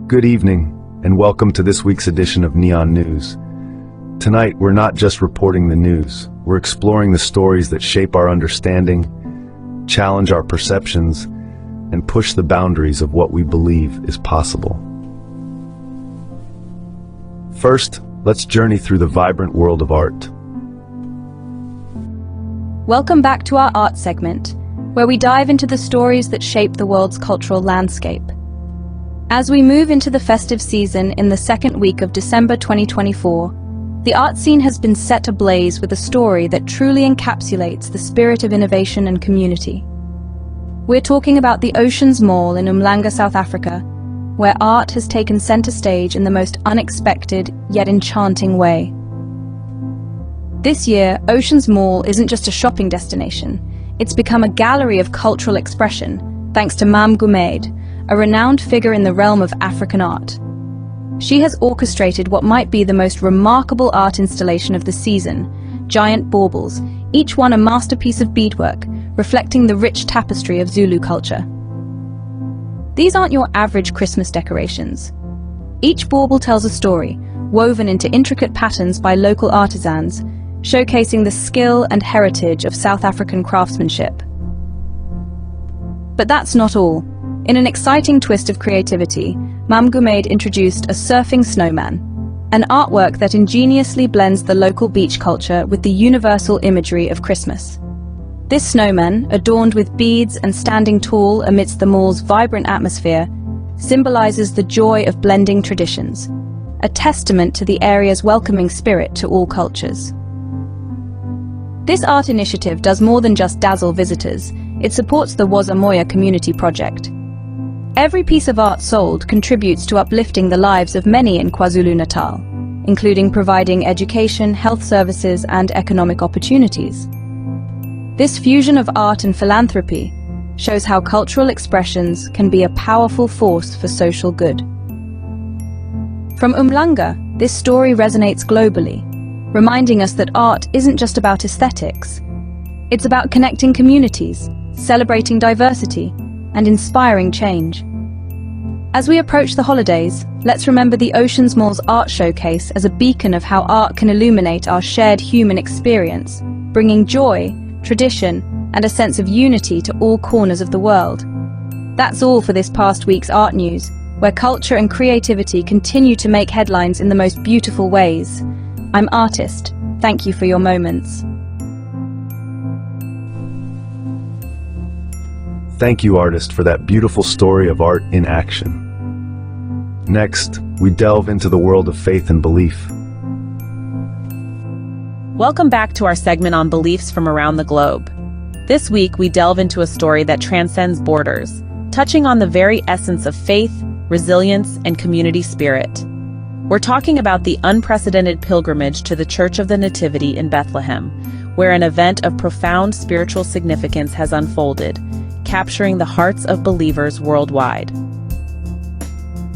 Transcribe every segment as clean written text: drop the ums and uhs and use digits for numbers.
Good evening, and welcome to this week's edition of Neon News. Tonight, we're not just reporting the news, we're exploring the stories that shape our understanding, challenge our perceptions, and push the boundaries of what we believe is possible. First, let's journey through the vibrant world of art. Welcome back to our art segment, where we dive into the stories that shape the world's cultural landscape. As we move into the festive season in the second week of December 2024, the art scene has been set ablaze with a story that truly encapsulates the spirit of innovation and community. We're talking about the Oceans Mall in Umanga, South Africa, where art has taken center stage in the most unexpected yet enchanting way. This year, Oceans Mall isn't just a shopping destination, it's become a gallery of cultural expression, thanks to M Gumede, a renowned figure in the realm of African art. She has orchestrated what might be the most remarkable art installation of the season, giant baubles, each one a masterpiece of beadwork, reflecting the rich tapestry of Zulu culture. These aren't your average Christmas decorations. Each bauble tells a story, woven into intricate patterns by local artisans, showcasing the skill and heritage of South African craftsmanship. But that's not all. In an exciting twist of creativity, M Gumede introduced a surfing snowman, an artwork that ingeniously blends the local beach culture with the universal imagery of Christmas. This snowman, adorned with beads and standing tall amidst the mall's vibrant atmosphere, symbolizes the joy of blending traditions, a testament to the area's welcoming spirit to all cultures. This art initiative does more than just dazzle visitors, it supports the Woya Community Project. Every piece of art sold contributes to uplifting the lives of many in KwaZulu-Natal, including providing education, health services, and economic opportunities. This fusion of art and philanthropy shows how cultural expressions can be a powerful force for social good. From Umanga, this story resonates globally, reminding us that art isn't just about aesthetics. It's about connecting communities, celebrating diversity, and inspiring change. As we approach the holidays, let's remember the Oceans Mall's art showcase as a beacon of how art can illuminate our shared human experience, bringing joy, tradition, and a sense of unity to all corners of the world. That's all for this past week's art news, where culture and creativity continue to make headlines in the most beautiful ways. I'm Artist. Thank you for your moments. Thank you, artist, for that beautiful story of art in action. Next, we delve into the world of faith and belief. Welcome back to our segment on beliefs from around the globe. This week, we delve into a story that transcends borders, touching on the very essence of faith, resilience, and community spirit. We're talking about the unprecedented pilgrimage to the Church of the Nativity in Bethlehem, where an event of profound spiritual significance has unfolded, capturing the hearts of believers worldwide.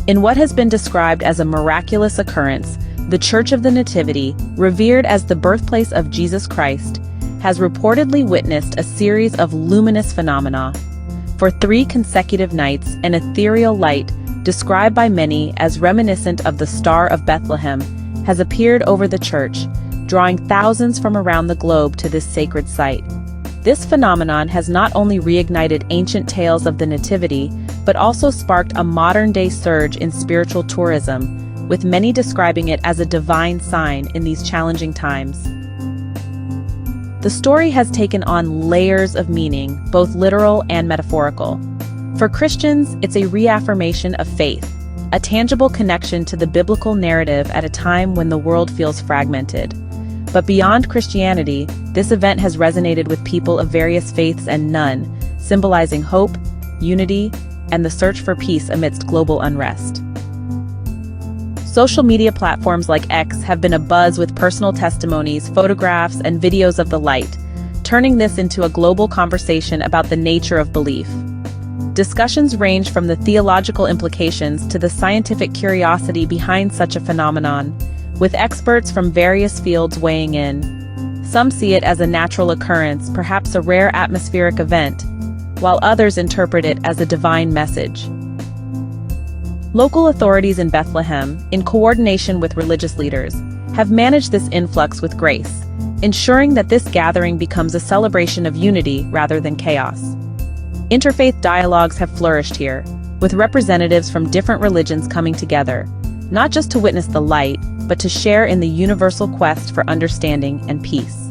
In what has been described as a miraculous occurrence, the Church of the Nativity, revered as the birthplace of Jesus Christ, has reportedly witnessed a series of luminous phenomena. For 3 consecutive nights, an ethereal light, described by many as reminiscent of the Star of Bethlehem, has appeared over the church, drawing thousands from around the globe to this sacred site. This phenomenon has not only reignited ancient tales of the Nativity, but also sparked a modern-day surge in spiritual tourism, with many describing it as a divine sign in these challenging times. The story has taken on layers of meaning, both literal and metaphorical. For Christians, it's a reaffirmation of faith, a tangible connection to the biblical narrative at a time when the world feels fragmented. But beyond Christianity, this event has resonated with people of various faiths and none, symbolizing hope, unity, and the search for peace amidst global unrest. Social media platforms like X have been abuzz with personal testimonies, photographs, and videos of the light, turning this into a global conversation about the nature of belief. Discussions range from the theological implications to the scientific curiosity behind such a phenomenon, with experts from various fields weighing in. Some see it as a natural occurrence, perhaps a rare atmospheric event, while others interpret it as a divine message. Local authorities in Bethlehem, in coordination with religious leaders, have managed this influx with grace, ensuring that this gathering becomes a celebration of unity rather than chaos. Interfaith dialogues have flourished here, with representatives from different religions coming together, not just to witness the light, but to share in the universal quest for understanding and peace.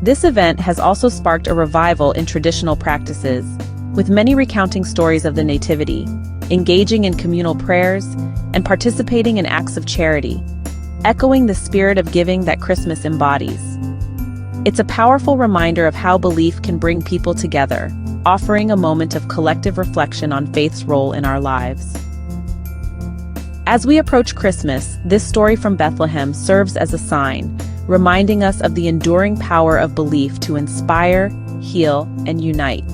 This event has also sparked a revival in traditional practices, with many recounting stories of the Nativity, engaging in communal prayers, and participating in acts of charity, echoing the spirit of giving that Christmas embodies. It's a powerful reminder of how belief can bring people together, offering a moment of collective reflection on faith's role in our lives. As we approach Christmas, this story from Bethlehem serves as a sign, reminding us of the enduring power of belief to inspire, heal, and unite.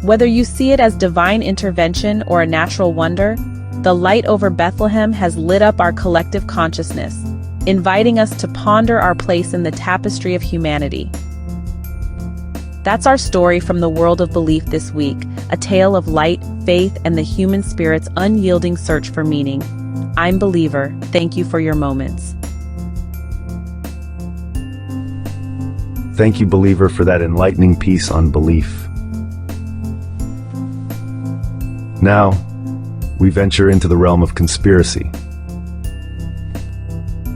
Whether you see it as divine intervention or a natural wonder, the light over Bethlehem has lit up our collective consciousness, inviting us to ponder our place in the tapestry of humanity. That's our story from the world of belief this week, a tale of light, faith, and the human spirit's unyielding search for meaning. I'm Believer. Thank you for your moments. Thank you, Believer, for that enlightening piece on belief. Now, we venture into the realm of conspiracy.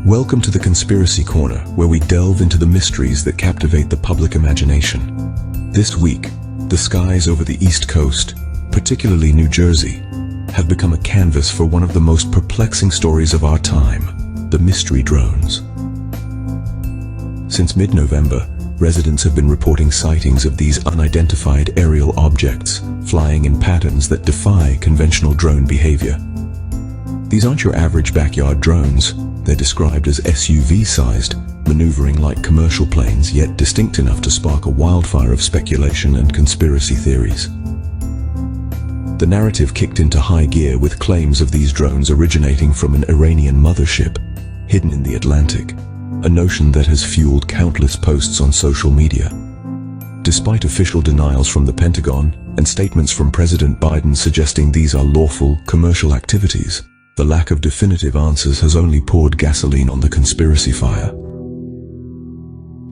Welcome to the Conspiracy Corner, where we delve into the mysteries that captivate the public imagination. This week, the skies over the East Coast, particularly New Jersey, have become a canvas for one of the most perplexing stories of our time, the mystery drones. Since mid-November, residents have been reporting sightings of these unidentified aerial objects, flying in patterns that defy conventional drone behavior. These aren't your average backyard drones. They're described as SUV-sized, maneuvering like commercial planes, yet distinct enough to spark a wildfire of speculation and conspiracy theories. The narrative kicked into high gear with claims of these drones originating from an Iranian mothership hidden in the Atlantic, a notion that has fueled countless posts on social media. Despite official denials from the Pentagon and statements from President Biden suggesting these are lawful, commercial activities, the lack of definitive answers has only poured gasoline on the conspiracy fire.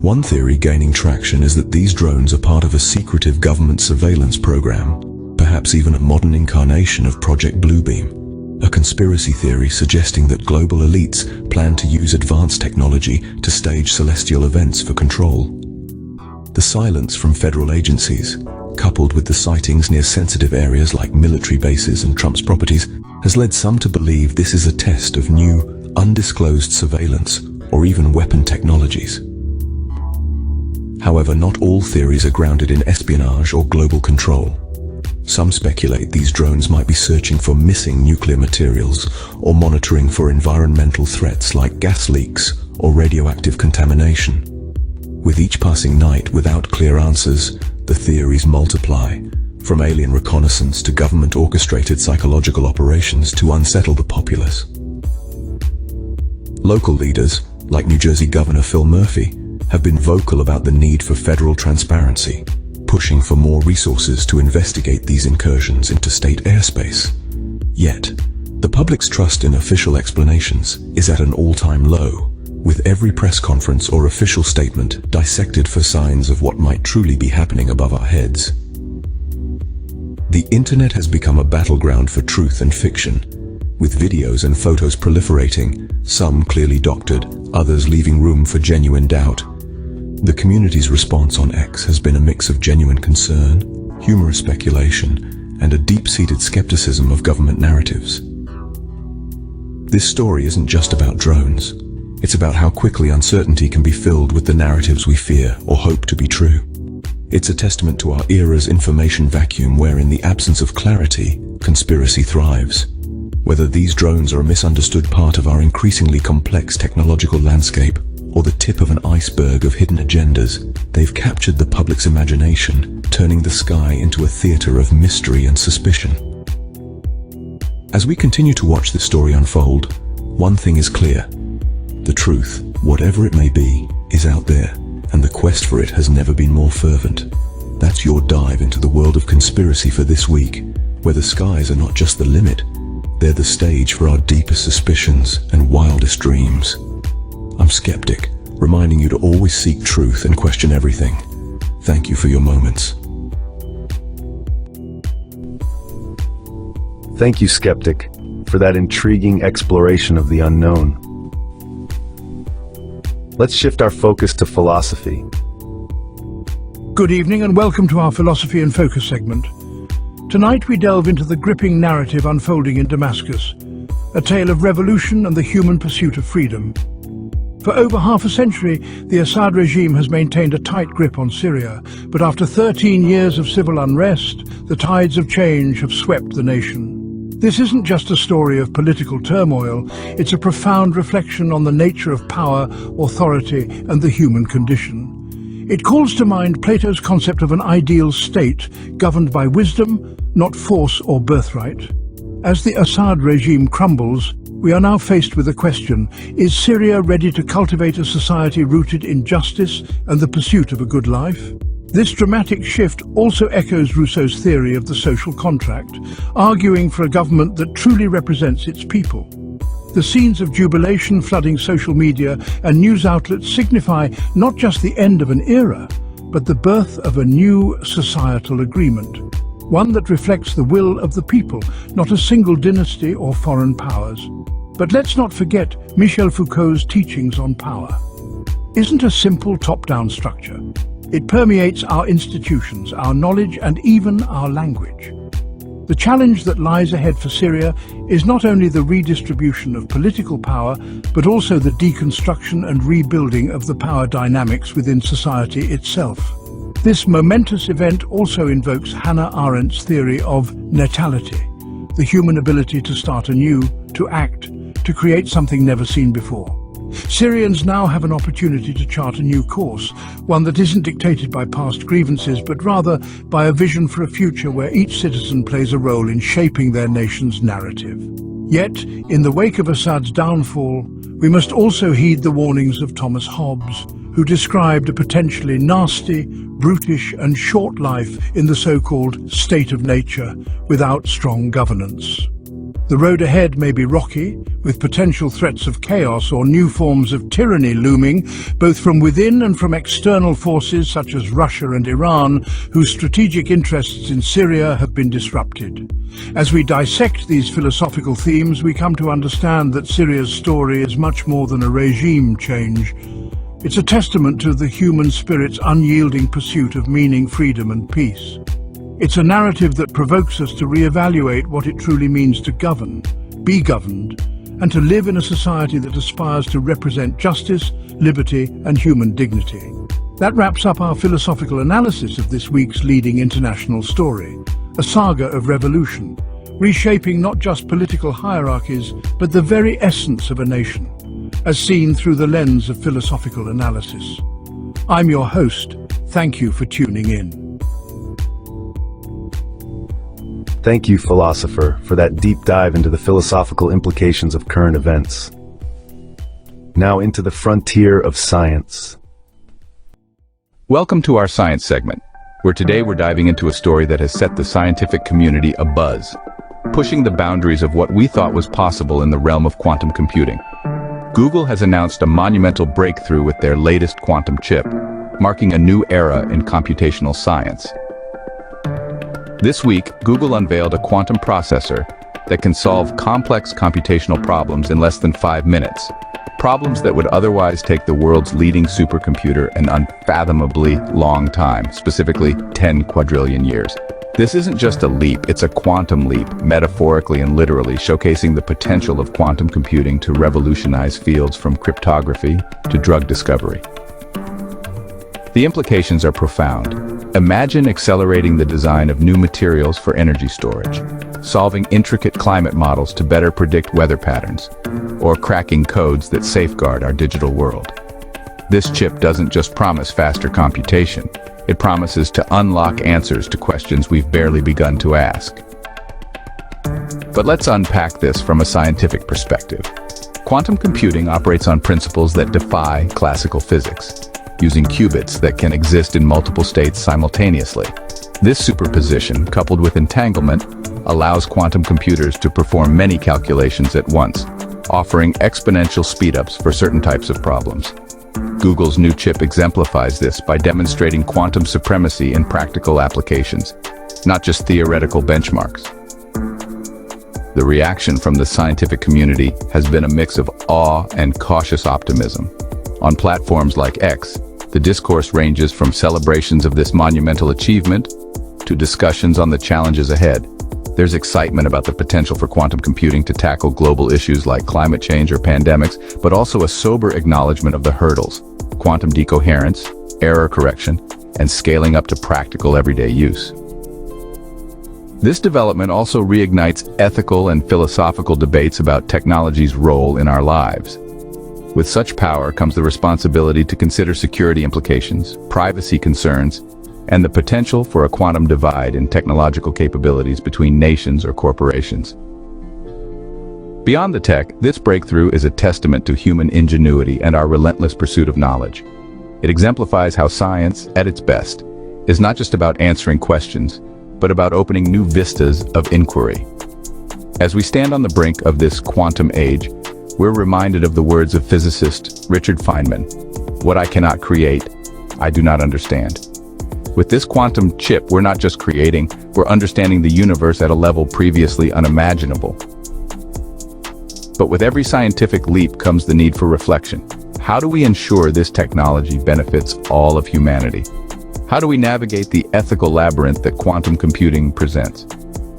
One theory gaining traction is that these drones are part of a secretive government surveillance program, perhaps even a modern incarnation of Project Bluebeam, a conspiracy theory suggesting that global elites plan to use advanced technology to stage celestial events for control. The silence from federal agencies, coupled with the sightings near sensitive areas like military bases and Trump's properties, has led some to believe this is a test of new, undisclosed surveillance or even weapon technologies. However, not all theories are grounded in espionage or global control. Some speculate these drones might be searching for missing nuclear materials or monitoring for environmental threats like gas leaks or radioactive contamination. With each passing night without clear answers, the theories multiply, from alien reconnaissance to government-orchestrated psychological operations to unsettle the populace. Local leaders, like New Jersey Governor Phil Murphy, have been vocal about the need for federal transparency, pushing for more resources to investigate these incursions into state airspace. Yet, the public's trust in official explanations is at an all-time low, with every press conference or official statement dissected for signs of what might truly be happening above our heads. The internet has become a battleground for truth and fiction, with videos and photos proliferating, some clearly doctored, others leaving room for genuine doubt. The community's response on X has been a mix of genuine concern, humorous speculation, and a deep-seated skepticism of government narratives. This story isn't just about drones. It's about how quickly uncertainty can be filled with the narratives we fear or hope to be true. It's a testament to our era's information vacuum where, in the absence of clarity, conspiracy thrives. Whether these drones are a misunderstood part of our increasingly complex technological landscape or the tip of an iceberg of hidden agendas, they've captured the public's imagination, turning the sky into a theater of mystery and suspicion. As we continue to watch this story unfold, one thing is clear. The truth, whatever it may be, is out there, and the quest for it has never been more fervent. That's your dive into the world of conspiracy for this week, where the skies are not just the limit, They're the stage for our deepest suspicions and wildest dreams. I'm Skeptic, reminding you to always seek truth and question everything. Thank you for your moments. Thank you, Skeptic, for that intriguing exploration of the unknown. Let's shift our focus to philosophy. Good evening and welcome to our Philosophy in Focus segment. Tonight we delve into the gripping narrative unfolding in Damascus, a tale of revolution and the human pursuit of freedom. For over half a century, the Assad regime has maintained a tight grip on Syria, but after 13 years of civil unrest, the tides of change have swept the nation. This isn't just a story of political turmoil, it's a profound reflection on the nature of power, authority, and the human condition. It calls to mind Plato's concept of an ideal state, governed by wisdom, not force or birthright. As the Assad regime crumbles, we are now faced with a question: is Syria ready to cultivate a society rooted in justice and the pursuit of a good life? This dramatic shift also echoes Rousseau's theory of the social contract, arguing for a government that truly represents its people. The scenes of jubilation flooding social media and news outlets signify not just the end of an era, but the birth of a new societal agreement, one that reflects the will of the people, not a single dynasty or foreign powers. But let's not forget Michel Foucault's teachings on power. Isn't a simple top-down structure. It permeates our institutions, our knowledge, and even our language. The challenge that lies ahead for Syria is not only the redistribution of political power, but also the deconstruction and rebuilding of the power dynamics within society itself. This momentous event also invokes Hannah Arendt's theory of natality, the human ability to start anew, to act, to create something never seen before. Syrians now have an opportunity to chart a new course, one that isn't dictated by past grievances, but rather by a vision for a future where each citizen plays a role in shaping their nation's narrative. Yet, in the wake of Assad's downfall, we must also heed the warnings of Thomas Hobbes, who described a potentially nasty, brutish and short life in the so-called state of nature without strong governance. The road ahead may be rocky, with potential threats of chaos or new forms of tyranny looming, both from within and from external forces such as Russia and Iran, whose strategic interests in Syria have been disrupted. As we dissect these philosophical themes, we come to understand that Syria's story is much more than a regime change. It's a testament to the human spirit's unyielding pursuit of meaning, freedom and peace. It's a narrative that provokes us to reevaluate what it truly means to govern, be governed, and to live in a society that aspires to represent justice, liberty, and human dignity. That wraps up our philosophical analysis of this week's leading international story, a saga of revolution, reshaping not just political hierarchies, but the very essence of a nation, as seen through the lens of philosophical analysis. I'm your host. Thank you for tuning in. Thank you, philosopher, for that deep dive into the philosophical implications of current events. Now into the frontier of science. Welcome to our science segment, where today we're diving into a story that has set the scientific community abuzz, pushing the boundaries of what we thought was possible in the realm of quantum computing. Google has announced a monumental breakthrough with their latest quantum chip, marking a new era in computational science. This week, Google unveiled a quantum processor that can solve complex computational problems in less than 5 minutes, problems that would otherwise take the world's leading supercomputer an unfathomably long time, specifically 10 quadrillion years. This isn't just a leap, it's a quantum leap, metaphorically and literally, showcasing the potential of quantum computing to revolutionize fields from cryptography to drug discovery. The implications are profound. Imagine accelerating the design of new materials for energy storage, solving intricate climate models to better predict weather patterns, or cracking codes that safeguard our digital world. This chip doesn't just promise faster computation, it promises to unlock answers to questions we've barely begun to ask. But let's unpack this from a scientific perspective. Quantum computing operates on principles that defy classical physics, using qubits that can exist in multiple states simultaneously. This superposition, coupled with entanglement, allows quantum computers to perform many calculations at once, offering exponential speedups for certain types of problems. Google's new chip exemplifies this by demonstrating quantum supremacy in practical applications, not just theoretical benchmarks. The reaction from the scientific community has been a mix of awe and cautious optimism. On platforms like X, the discourse ranges from celebrations of this monumental achievement to discussions on the challenges ahead. There's excitement about the potential for quantum computing to tackle global issues like climate change or pandemics, but also a sober acknowledgement of the hurdles: quantum decoherence, error correction, and scaling up to practical everyday use. This development also reignites ethical and philosophical debates about technology's role in our lives. With such power comes the responsibility to consider security implications, privacy concerns, and the potential for a quantum divide in technological capabilities between nations or corporations. Beyond the tech, this breakthrough is a testament to human ingenuity and our relentless pursuit of knowledge. It exemplifies how science, at its best, is not just about answering questions, but about opening new vistas of inquiry. As we stand on the brink of this quantum age, we're reminded of the words of physicist Richard Feynman: "What I cannot create, I do not understand." With this quantum chip, we're not just creating, we're understanding the universe at a level previously unimaginable. But with every scientific leap comes the need for reflection. How do we ensure this technology benefits all of humanity? How do we navigate the ethical labyrinth that quantum computing presents?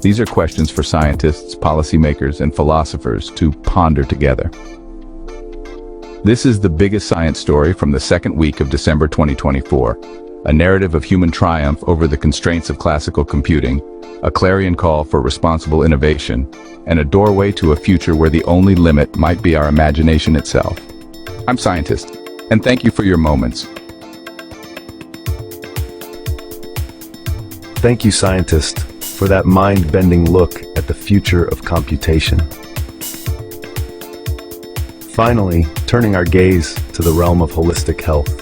These are questions for scientists, policymakers, and philosophers to ponder together. This is the biggest science story from the second week of December 2024. A narrative of human triumph over the constraints of classical computing, a clarion call for responsible innovation, and a doorway to a future where the only limit might be our imagination itself. I'm Scientist, and thank you for your moments. Thank you, Scientist, for that mind-bending look at the future of computation. Finally, turning our gaze to the realm of holistic health.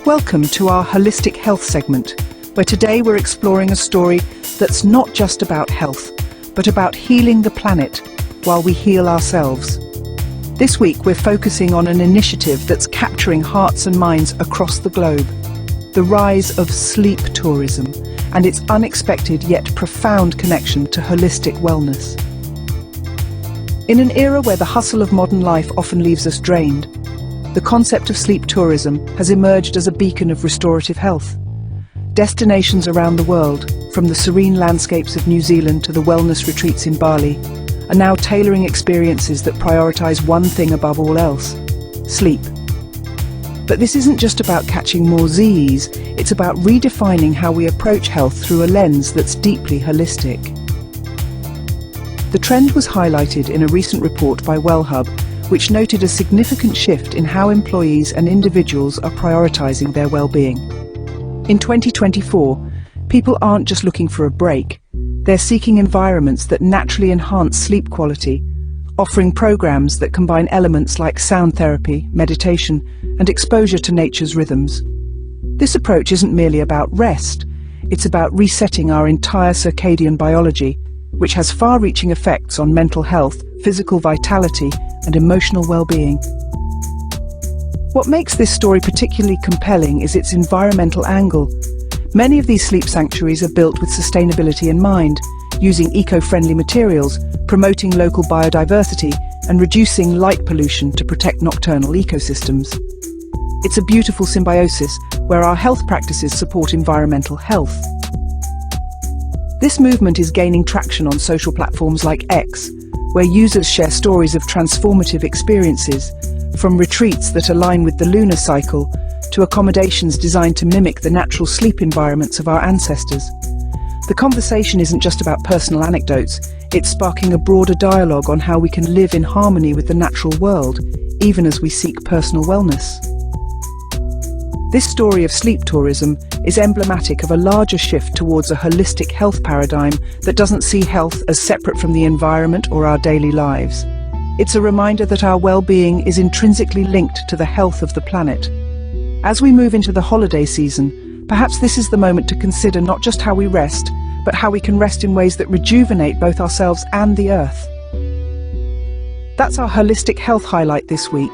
Welcome to our Holistic Health segment, where today we're exploring a story that's not just about health, but about healing the planet while we heal ourselves. This week we're focusing on an initiative that's capturing hearts and minds across the globe: the rise of sleep tourism and its unexpected yet profound connection to holistic wellness. In an era where the hustle of modern life often leaves us drained, the concept of sleep tourism has emerged as a beacon of restorative health. Destinations around the world, from the serene landscapes of New Zealand to the wellness retreats in Bali, are now tailoring experiences that prioritize one thing above all else: sleep. But this isn't just about catching more Z's, it's about redefining how we approach health through a lens that's deeply holistic. The trend was highlighted in a recent report by WellHub, which noted a significant shift in how employees and individuals are prioritizing their well-being. In 2024, people aren't just looking for a break, they're seeking environments that naturally enhance sleep quality, offering programs that combine elements like sound therapy, meditation, and exposure to nature's rhythms. This approach isn't merely about rest, it's about resetting our entire circadian biology, which has far-reaching effects on mental health, physical vitality, and emotional well-being. What makes this story particularly compelling is its environmental angle. Many of these sleep sanctuaries are built with sustainability in mind, using eco-friendly materials, promoting local biodiversity, and reducing light pollution to protect nocturnal ecosystems. It's a beautiful symbiosis where our health practices support environmental health. This movement is gaining traction on social platforms like X, where users share stories of transformative experiences, from retreats that align with the lunar cycle to accommodations designed to mimic the natural sleep environments of our ancestors. The conversation isn't just about personal anecdotes, it's sparking a broader dialogue on how we can live in harmony with the natural world, even as we seek personal wellness. This story of sleep tourism is emblematic of a larger shift towards a holistic health paradigm that doesn't see health as separate from the environment or our daily lives. It's a reminder that our well-being is intrinsically linked to the health of the planet. As we move into the holiday season, Perhaps this is the moment to consider not just how we rest, but how we can rest in ways that rejuvenate both ourselves and the earth. That's our holistic health highlight this week,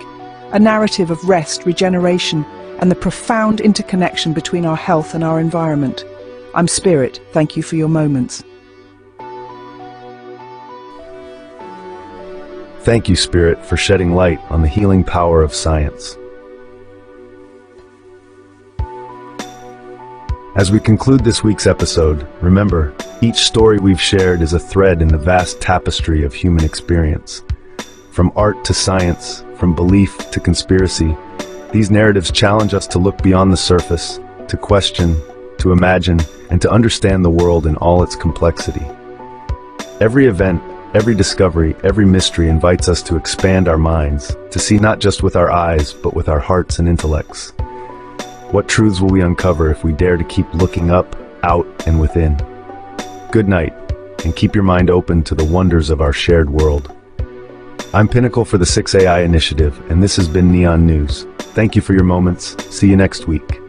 a narrative of rest, regeneration, and the profound interconnection between our health and our environment. I'm Spirit, thank you for your moments. Thank you, Spirit, for shedding light on the healing power of science. As we conclude this week's episode, remember, each story we've shared is a thread in the vast tapestry of human experience. From art to science, from belief to conspiracy, these narratives challenge us to look beyond the surface, to question, to imagine, and to understand the world in all its complexity. Every event, every discovery, every mystery invites us to expand our minds, to see not just with our eyes, but with our hearts and intellects. What truths will we uncover if we dare to keep looking up, out, and within? Good night, and keep your mind open to the wonders of our shared world. I'm Pinnacle for the 6AI Initiative, and this has been Neon News. Thank you for your moments. See you next week.